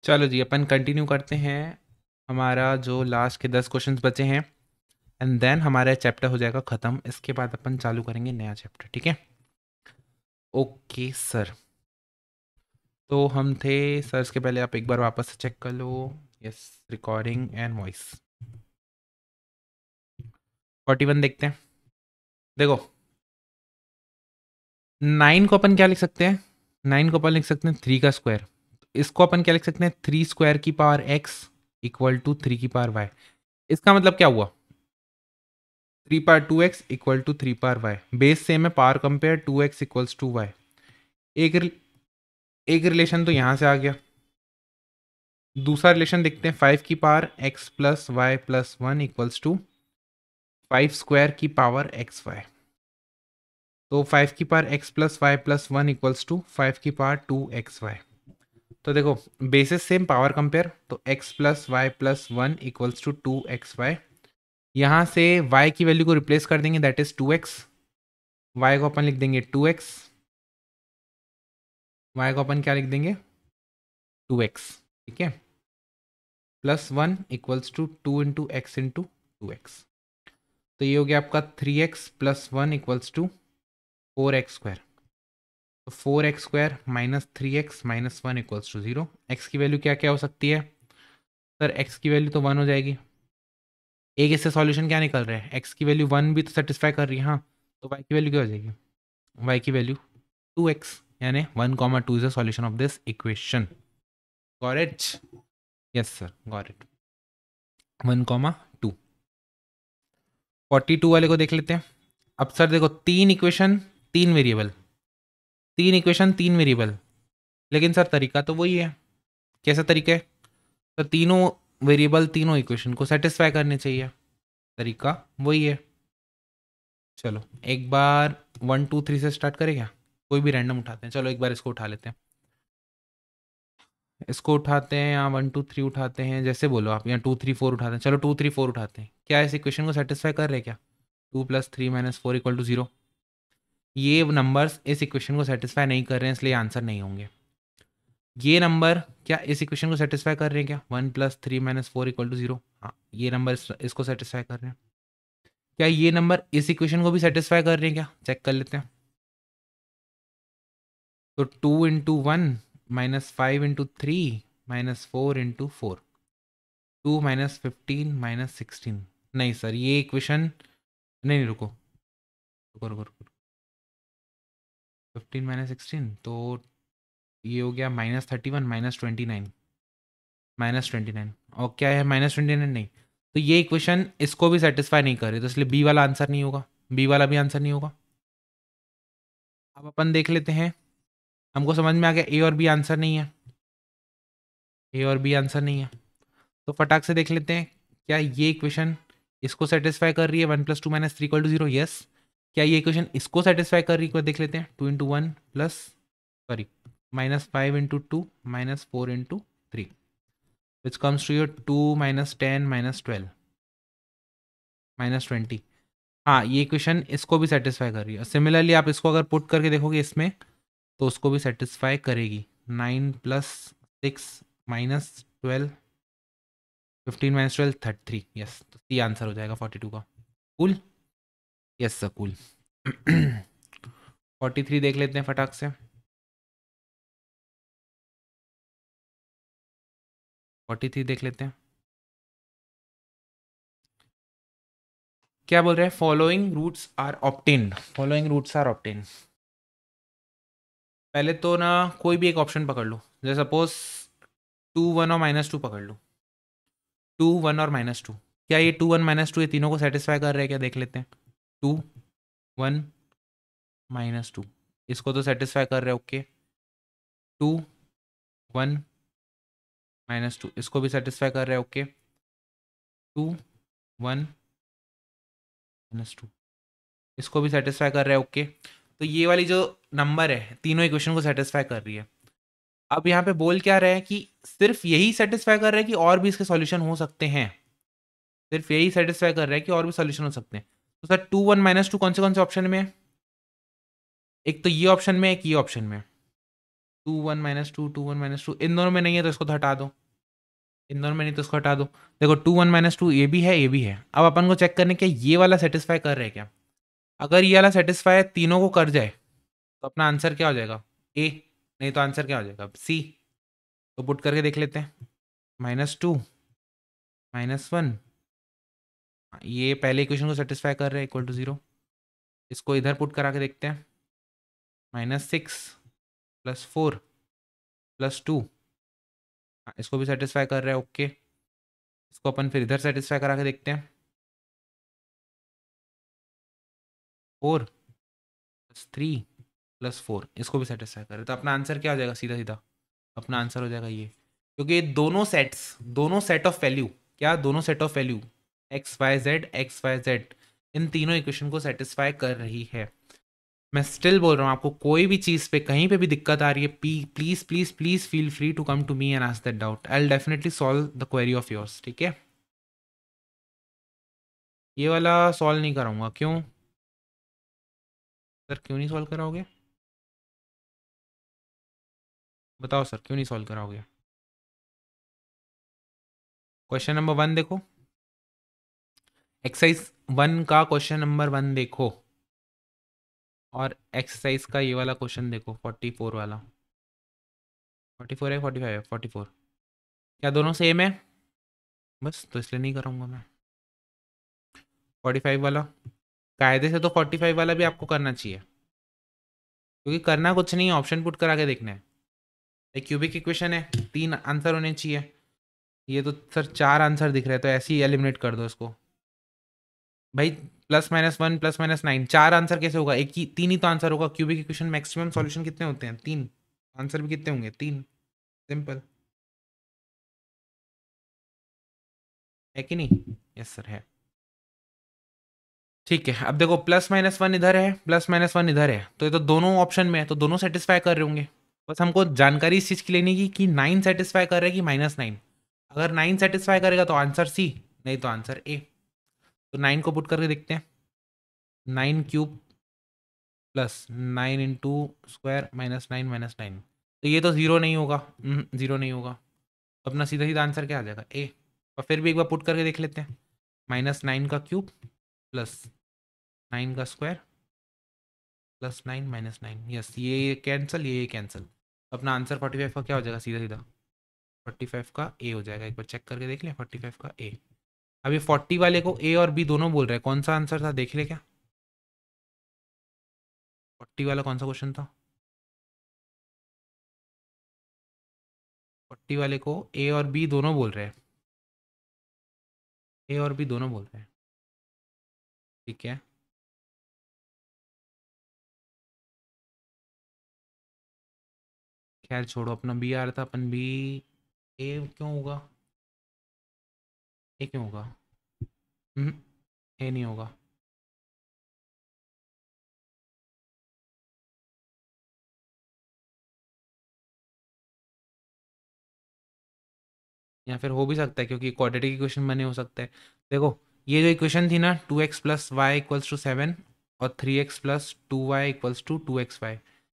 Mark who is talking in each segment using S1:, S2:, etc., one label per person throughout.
S1: चलो जी, अपन कंटिन्यू करते हैं। हमारा जो लास्ट के 10 क्वेश्चंस बचे हैं एंड देन हमारा चैप्टर हो जाएगा ख़त्म। इसके बाद अपन चालू करेंगे नया चैप्टर, ठीक है? Okay sir. तो हम थे सर, इसके पहले आप एक बार वापस से चेक कर लो। Yes, recording and voice. 41 देखते हैं। देखो, 9 को अपन क्या लिख सकते हैं? 9 को अपन लिख सकते हैं 3 का स्क्वायर। इसको अपन क्या लिख सकते हैं? 3 स्क्वायर की पावर एक्स इक्वल टू 3 की पावर वाई। इसका मतलब क्या हुआ? 3 power 2x equal to 3 power Y. Base same है, power compare 2x equals to Y. एक एक रिलेशन तो यहाँ से आ गया। दूसरा रिलेशन देखते हैं, 5 की power x plus Y plus 1 equals to 5 square की पावर एक्स वाई। तो 5 की power x plus Y plus 1 equals to 5 की पावर 2xy। तो देखो, बेसिस सेम, पावर कंपेयर, तो x plus Y plus 1 equals to 2xy। यहाँ से y की वैल्यू को रिप्लेस कर देंगे, दैट इज 2x। y को अपन लिख देंगे 2x। y को अपन क्या लिख देंगे? 2x, ठीक है? Plus 1 equals to 2 into X into 2x। तो ये हो गया आपका 3x plus 1 equals to 4x square. तो 4x square minus 3x minus 1 equals to 0। x की वैल्यू क्या क्या हो सकती है सर? x की वैल्यू तो 1 हो जाएगी। एक इससे सॉल्यूशन क्या निकल रहा है? x की वैल्यू 1 भी तो सेटिस्फाई कर रही है, हाँ। तो y की वैल्यू क्या हो जाएगी? y की वैल्यू 2x, यानी 1, 2 is the solution of this equation. Got it? Yes sir, got it. 1, 2। 42 वाले को देख लेते हैं। अब सर देखो, 3 इक्वेशन 3 वेरिएबल, 3 इक्वेशन 3 वेरिएबल, लेकिन सर तरीका तो वही है। कैसा तरीका है? तो तीनों वेरिएबल तीनों इक्वेशन को सेटिस्फाई करने चाहिए। तरीका वही है। चलो एक बार 1, 2, 3 से स्टार्ट करें क्या? कोई भी रैंडम उठाते हैं। चलो एक बार इसको उठा लेते हैं। इसको उठाते हैं, या 1, 2, 3 उठाते हैं, जैसे बोलो आप। या 2, 3, 4 उठाते हैं। चलो 2, 3, 4 उठाते हैं। क्या इस इक्वेशन को सेटिस्फाई कर रहे हैं क्या? 2 + 3 - 4 इक्वल टू 0। ये नंबर्स इस इक्वेशन को सेटिस्फाई नहीं कर रहे हैं, इसलिए आंसर नहीं होंगे। ये नंबर क्या इस इक्वेशन को सेटिस्फाई कर रहे हैं क्या? 1 + 3 - 4 इक्वल टू 0। हाँ, ये नंबर इसको सेटिस्फाई कर रहे हैं। क्या ये नंबर इस इक्वेशन को भी सेटिस्फाई कर रहे हैं क्या? चेक कर लेते हैं। तो 2 × 1 - 5 × 3 - 4 × 4। 2 - 15 - 16। नहीं सर, ये इक्वेशन नहीं, नहीं, रुको रुको रुको रुको। 15 - 16 तो ये हो गया -31 -29। -29 और क्या है? -29 नहीं। तो ये इक्वेशन इसको भी सेटिस्फाई नहीं कर रही, तो इसलिए बी वाला आंसर नहीं होगा। बी वाला भी आंसर नहीं होगा। अब अपन देख लेते हैं। हमको समझ में आ गया ए और बी आंसर नहीं है। ए और बी आंसर नहीं है। तो फटाक से देख लेते हैं, क्या ये इक्वेशन इसको सेटिस्फाई कर रही है? 1 + 2 - 3 = 0, यस। क्या ये इक्वेशन इसको सेटिस्फाई कर रही है? देख लेते हैं। 2 × 1 plus, sorry, -5 × 2 -4 × 3, which comes to your 2 - 10 - 12 -20। हाँ, ये इक्वेशन इसको भी सेटिस्फाई कर रही है। सिमिलरली आप इसको अगर पुट करके देखोगे इसमें, तो उसको भी सेटिस्फाई करेगी। 9 + 6 - 12, 15 - 12 33। यस, तो सी आंसर हो जाएगा 42 का। कूल? Yes sir, cool. 43 देख लेते हैं फटाक से। 43 देख लेते हैं। क्या बोल रहे हैं? Following roots are obtained. Following roots are obtained. पहले तो ना कोई भी एक ऑप्शन पकड़ लो। जैसे सपोज 2, 1 और -2 पकड़ लो। 2, 1 और -2। क्या ये 2, 1, -2 ये तीनों को सेटिस्फाई कर रहे हैं क्या? देख लेते हैं। 2, 1, -2 इसको तो सेटिस्फाई कर रहे हैं, ओके। 2, 1, -2 इसको भी सेटिस्फाई कर रहे हैं, ओके। 2, 1, -2 इसको भी सेटिस्फाई कर रहे हैं, ओके। तो ये वाली जो नंबर है तीनों इक्वेशन को सेटिस्फाई कर रही है। अब यहाँ पे बोल क्या रहे हैं कि सिर्फ यही सेटिस्फाई कर रहा है कि और भी इसके सॉल्यूशन हो सकते हैं? सिर्फ यही सेटिस्फाई कर रहा है कि और भी सॉल्यूशन हो सकते हैं? तो सर 2, 1, -2 कौन से ऑप्शन में है? एक तो ये ऑप्शन में, एक ये ऑप्शन में। 2 1 - 2 इन दोनों में नहीं है तो इसको तो हटा दो, इन दोनों में नहीं तो इसको हटा दो। देखो 2 1 - 2 ये भी है, ये भी है। अब अपन को चेक करने के ये वाला सेटिस्फाई कर रहे हैं क्या। अगर ये वाला सेटिस्फाई तीनों को कर जाए तो अपना आंसर क्या हो जाएगा, ए। नहीं तो आंसर क्या हो जाएगा, सी। तो पुट करके देख लेते हैं। -2 -1, ये पहले इक्वेशन को सेटिस्फाई कर रहे हैं, इक्वल टू 0। इसको इधर पुट करा के देखते हैं। -6 + 4 + 2, इसको भी सेटिस्फाई कर रहे हैं, ओके। इसको अपन फिर इधर सेटिस्फाई करा के देखते हैं। 4 + 3 + 4, इसको भी सेटिस्फाई कर रहे हैं। तो अपना आंसर क्या हो जाएगा, सीधा सीधा अपना आंसर हो जाएगा ये। क्योंकि ये दोनों सेट ऑफ वैल्यू, क्या दोनों set of value x y z इन तीनों इक्वेशन को सेटिस्फाई कर रही है। मैं स्टिल बोल रहा हूँ, आपको कोई भी चीज़ पे कहीं पे भी दिक्कत आ रही है, please please please feel free to come to me and ask that doubt. I will definitely solve the query of yours, ठीक है। ये वाला सॉल्व नहीं कराऊंगा, क्यों सर, क्यों नहीं सॉल्व कराओगे, बताओ सर, क्यों नहीं सॉल्व कराओगे। क्वेश्चन नंबर 1 देखो, एक्सरसाइज 1 का क्वेश्चन नंबर 1 देखो, और एक्सरसाइज का ये वाला क्वेश्चन देखो, 44 वाला। 44 है, 45 है, 44, क्या दोनों सेम है, बस तो इसलिए नहीं कराऊंगा मैं। 45 वाला, कायदे से तो 45 वाला भी आपको करना चाहिए, क्योंकि करना कुछ नहीं है, ऑप्शन पुट करा के देखना है। एक क्यूबिक इक्वेशन है, 3 आंसर होने चाहिए। ये तो सर 4 आंसर दिख रहे हैं, तो ऐसे ही एलिमिनेट कर दो इसको भाई। +-1 +-9, 4 आंसर कैसे होगा, एक ही 3 ही तो आंसर होगा। क्यूबिक इक्वेशन मैक्सिमम सॉल्यूशन कितने होते हैं, 3। आंसर भी कितने होंगे, 3। सिंपल है कि नहीं, यस सर है। ठीक है, अब देखो +-1 इधर है, +-1 इधर है, तो ये तो दोनों ऑप्शन में है, तो दोनों सेटिस्फाई कर रहे होंगे। बस हमको जानकारी इस चीज़ की लेनी की कि 9 सेटिस्फाई कर रहा है कि -9। अगर 9 सेटिस्फाई करेगा तो आंसर सी, नहीं तो आंसर ए। तो 9 को पुट करके देखते हैं। 9³ + 9 इंटू स्क्वायर -9 तो ये तो ज़ीरो नहीं होगा, ज़ीरो नहीं होगा। तो अपना सीधा सीधा आंसर क्या आ जाएगा, ए। और फिर भी एक बार पुट करके देख लेते हैं। -9³ + 9 का स्क्वायर +9 -9, यस, ये कैंसिल, ये कैंसिल। अपना आंसर 45 का क्या हो जाएगा, सीधा सीधा 45 का ए हो जाएगा। एक बार चेक करके देख लें, 45 का ए। अभी 40 वाले को ए और बी दोनों बोल रहे हैं, कौन सा आंसर था देख ले क्या, 40 वाला कौन सा क्वेश्चन था। 40 वाले को ए और बी दोनों बोल रहे हैं, ए और बी दोनों बोल रहे हैं, ठीक है। खैर छोड़ो, अपना बी आ रहा था, अपन बी, ए क्यों होगा, ए क्यों होगा, ए नहीं होगा। या फिर हो भी सकता है क्योंकि क्वाड्रेटिक इक्वेशन बने हो सकते हैं। देखो ये जो इक्वेशन थी ना, 2x + y = 7 और 3x + 2y = 2xy,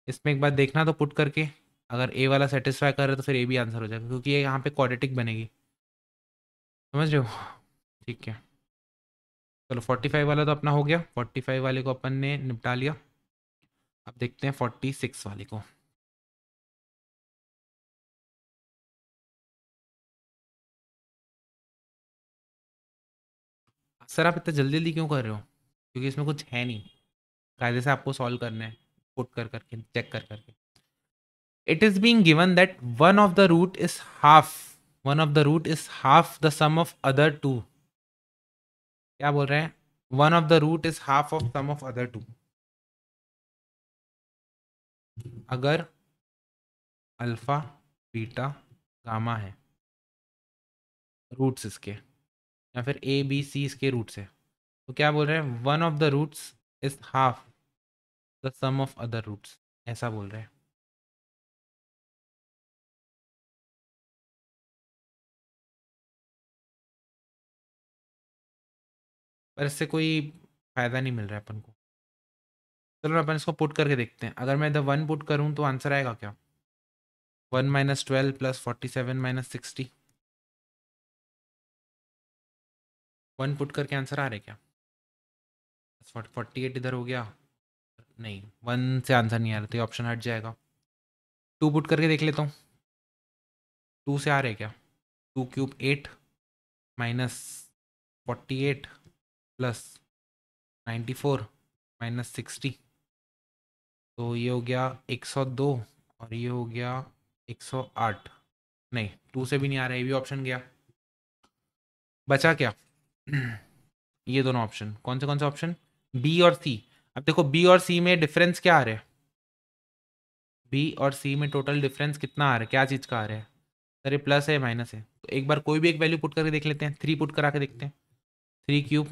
S1: इसमें एक बार देखना तो पुट करके, अगर ए वाला सेटिस्फाई कर रहे तो फिर ए भी आंसर हो जाएगा, क्योंकि ये यहाँ पे क्वाड्रेटिक बनेगी, समझ रहे हो, ठीक है। चलो 45 वाला तो अपना हो गया, 45 वाले को अपन ने निपटा लिया। अब देखते हैं 46 वाले को। सर आप इतना जल्दी जल्दी क्यों कर रहे हो, क्योंकि इसमें कुछ है नहीं, कायदे से आपको सॉल्व करना है, पुट कर करके, चेक कर करके। It is being given that one of the root is half the sum of other two. क्या बोल रहे हैं, one of the root is half of sum of other two. अगर अल्फा बीटा गामा है roots इसके, या फिर A B C इसके रूट्स है, तो क्या बोल रहे हैं, one of the roots is half the sum of other roots, ऐसा बोल रहे हैं। पर इससे कोई फायदा नहीं मिल रहा है अपन को। चलो अपन इसको पुट करके देखते हैं, अगर मैं द वन पुट करूं तो आंसर आएगा क्या, 1 माइनस 12 प्लस 47 माइनस 60। 1 पुट करके आंसर आ रहा है क्या? 48 इधर हो गया, नहीं 1 से आंसर नहीं आ रहा तो ये ऑप्शन हट जाएगा। 2 पुट करके देख लेता हूँ, 2 से आ रहा है क्या? 2 क्यूब 8 माइनस 48 प्लस 94 माइनस 60, तो ये हो गया 102 और ये हो गया 108। नहीं 2 से भी नहीं आ रहा है, ये भी ऑप्शन गया। बचा क्या? ये दोनों ऑप्शन, कौन से ऑप्शन? बी और सी। अब देखो बी और सी में डिफरेंस क्या आ रहा है? बी और सी में टोटल डिफरेंस कितना आ रहा है, क्या चीज़ का आ रहा है? अरे प्लस है माइनस है, तो एक बार कोई भी एक वैल्यू पुट करके देख लेते हैं। 3 पुट करा के देखते हैं। 3 क्यूब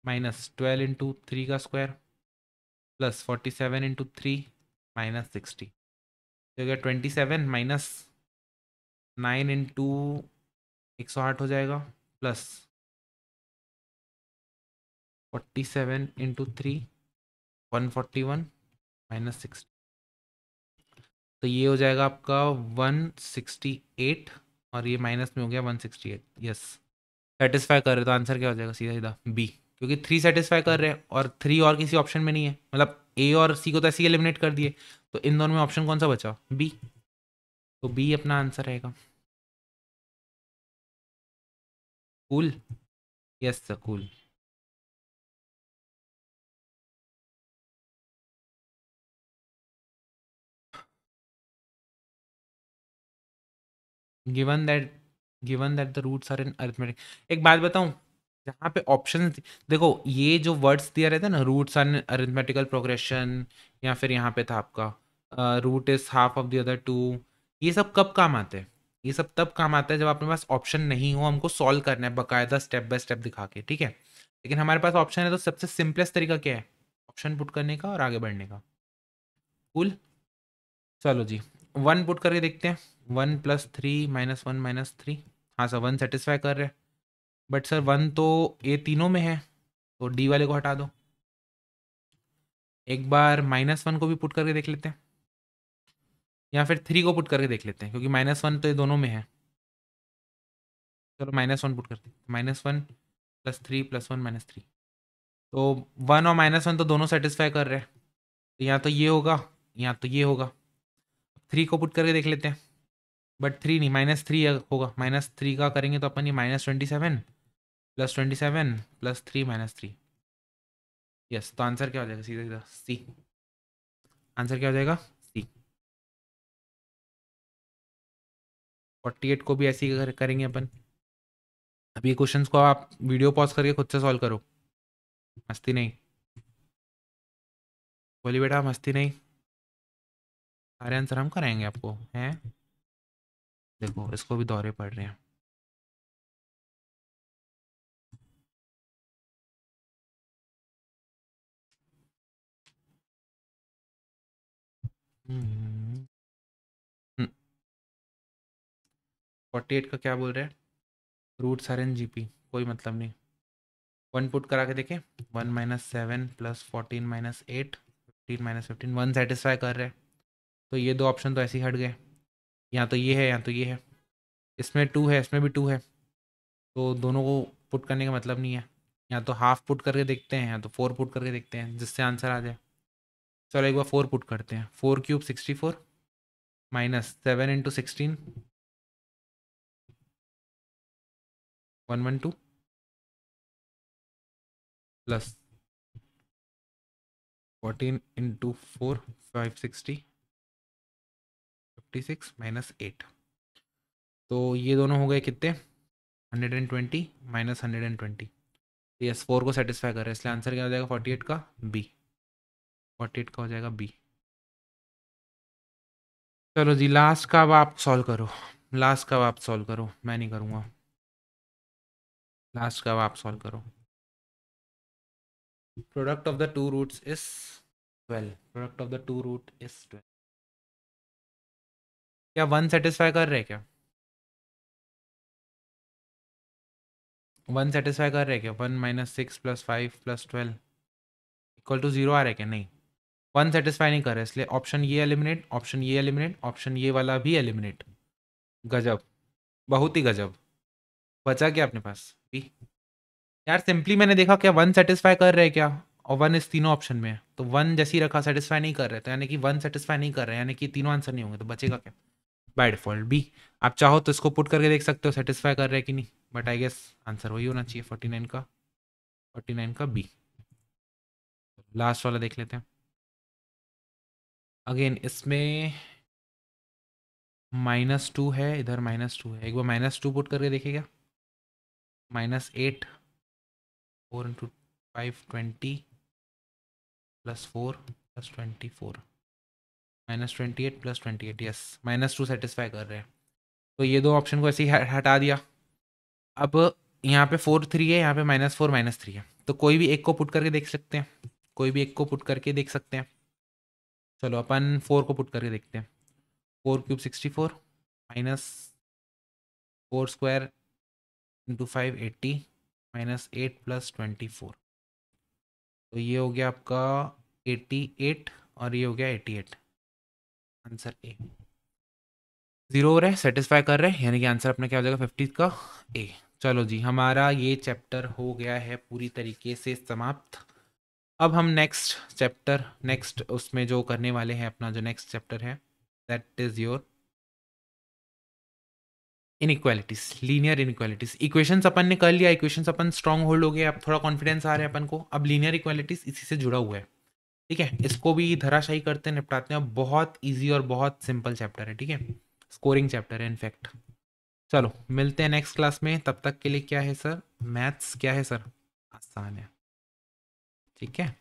S1: माइनस 12 इंटू 3 का स्क्वायर प्लस 47 इंटू 3 माइनस 60, तो गया 27 माइनस 9 इंटू 108 हो जाएगा प्लस 47 इंटू 3 141 माइनस 60, तो ये हो जाएगा आपका 168 और ये माइनस में हो गया 168। यस, सेटिस्फाई कर रहे, तो आंसर क्या हो जाएगा? सीधा सीधा बी, क्योंकि 3 सेटिस्फाई कर रहे हैं और 3 और किसी ऑप्शन में नहीं है, मतलब ए और सी को तो ऐसे ही एलिमिनेट कर दिए, तो इन दोनों में ऑप्शन कौन सा बचा? बी, तो बी अपना आंसर रहेगा। Cool? Yes sir, cool. Given that the roots are in arithmetic. एक बात बताऊं, जहाँ पे ऑप्शन, देखो ये जो वर्ड्स दिया रहता है ना, रूट्स आर अरिथमेटिकल प्रोग्रेशन, या फिर यहाँ पे था आपका root is half of the other two, ये सब कब काम आते हैं? ये सब तब काम आता है जब आपके पास ऑप्शन नहीं हो, हमको सॉल्व करना है बकायदा स्टेप बाय स्टेप दिखा के, ठीक है। लेकिन हमारे पास ऑप्शन है, तो सबसे सिंपलेस्ट तरीका क्या है? ऑप्शन पुट करने का और आगे बढ़ने का। कूल। चलो जी, 1 पुट करके देखते हैं। 1 प्लस 3 माइनस 1 माइनस 3। हाँ सर, 1 सेटिस्फाई कर रहे हैं, बट सर 1 तो ये तीनों में है, तो डी वाले को हटा दो। एक बार -1 को भी पुट करके देख लेते हैं, या फिर 3 को पुट करके देख लेते हैं, क्योंकि -1 तो ये दोनों में है। चलो -1 पुट करते हैं। -1 प्लस 3 प्लस 1 माइनस 3, तो 1 और -1 तो दोनों सेटिस्फाई कर रहे हैं, तो या तो ये होगा या तो ये होगा। 3 को पुट करके देख लेते हैं, बट 3 नहीं, -3 होगा। -3 का करेंगे तो अपन ये -27 प्लस 27 प्लस 3 माइनस 3। यस, तो आंसर क्या हो जाएगा? सीधा सीधा सी। आंसर क्या हो जाएगा? सी। 48 को भी ऐसे ही करेंगे अपन। अब ये क्वेश्चंस को आप वीडियो पॉज करके खुद से सॉल्व करो, मस्ती नहीं। बोली बेटा, मस्ती नहीं, सारे आंसर हम कराएंगे आपको हैं। देखो इसको भी दौरे पड़ रहे हैं। हम्म, 48 का क्या बोल रहे हैं? रूट सारे एन जीपी, कोई मतलब नहीं। 1 पुट करा के देखें। 1 minus 7 plus 14 minus 8 15 minus 15, 1 satisfy कर रहे हैं, तो ये दो ऑप्शन तो ऐसे ही हट गए। या तो ये है या तो ये है, इसमें 2 है इसमें भी 2 है, तो दोनों को पुट करने का मतलब नहीं है। या तो हाफ पुट करके देखते हैं या तो 4 पुट करके देखते हैं, जिससे आंसर आ जाए। चलो एक बार 4 पुट करते हैं। 4 cube 64 minus 7 into 16 112 plus 14 into 4 560 56 minus 8, तो ये दोनों हो गए कितने? 120 माइनस 120। यस, 4 को सेटिस्फाई कर रहे हैं, इसलिए आंसर क्या हो जाएगा? 48 का बी। 48 का हो जाएगा बी। चलो जी, लास्ट का अब आप सॉल्व करो। लास्ट का अब आप सॉल्व करो, मैं नहीं करूँगा। लास्ट का अब आप सॉल्व करो। Product of the two roots is 12। Product of the two root is 12। क्या 1 सेटिस्फाई कर रहे हैं क्या? 1 सेटिस्फाई कर रहे हैं क्या? 1 minus 6 plus 5 plus 12 equal to 0 आ रहा है क्या? नहीं। 1 सेटिस्फाई नहीं कर रहा है, इसलिए ऑप्शन ये एलिमिनेट, ऑप्शन ये एलिमिनेट, ऑप्शन ये वाला भी एलिमिनेट। गजब, बहुत ही गजब। बचा क्या अपने पास बी? यार सिंपली मैंने देखा क्या 1 सेटिस्फाई कर रहे हैं क्या, और 1 इस तीनों ऑप्शन में है, तो 1 जैसी रखा सेटिस्फाई नहीं कर रहे, तो यानी कि 1 सेटिस्फाई नहीं कर रहे, यानी कि तीनों आंसर नहीं होंगे, तो बचेगा क्या? By default B. आप चाहो तो इसको पुट करके देख सकते हो सेटिस्फाई कर रहे हैं कि नहीं, बट आई गेस आंसर वही होना चाहिए 49 का, 49 का बी। लास्ट वाला देख लेते हैं। अगेन इसमें -2 है, इधर -2 है, एक बार -2 पुट करके देखिएगा। -8, 4 into 5 20 plus 4 plus 24, -28 plus 28, yes -2 satisfy कर रहे हैं। तो ये दो ऑप्शन को ऐसे ही हटा दिया। अब यहाँ पे 4 3 है, यहाँ पे -4 -3 है, तो कोई भी एक को पुट करके देख सकते हैं, कोई भी एक को पुट करके देख सकते हैं। चलो अपन 4 को पुट करके देखते हैं। 4 cube 64 minus 4 square into 5 80 -8 plus 24, तो ये हो गया आपका 88 और ये हो गया 88। Answer A. 0 हो रहा है, सेटिस्फाई कर रहे हैं, यानी कि आंसर अपना क्या हो जाएगा 50 का ए। चलो जी, हमारा ये चैप्टर हो गया है पूरी तरीके से समाप्त। अब हम नेक्स्ट चैप्टर, नेक्स्ट उसमें जो करने वाले हैं, अपना जो नेक्स्ट चैप्टर है that is your inequalities, linear inequalities. Equations अपन ने कर लिया, इक्वेशंस अपन स्ट्रांग होल्ड हो गए, अब थोड़ा कॉन्फिडेंस आ रहा है अपन को। अब लीनियर इक्वालिटीज इसी से जुड़ा हुआ है, ठीक है, इसको भी धराशायी करते हैं, निपटाते हैं। बहुत इजी और बहुत सिंपल चैप्टर है, ठीक है, स्कोरिंग चैप्टर है इनफैक्ट। चलो मिलते हैं नेक्स्ट क्लास में, तब तक के लिए क्या है सर, मैथ्स क्या है सर, आसान है, ठीक है।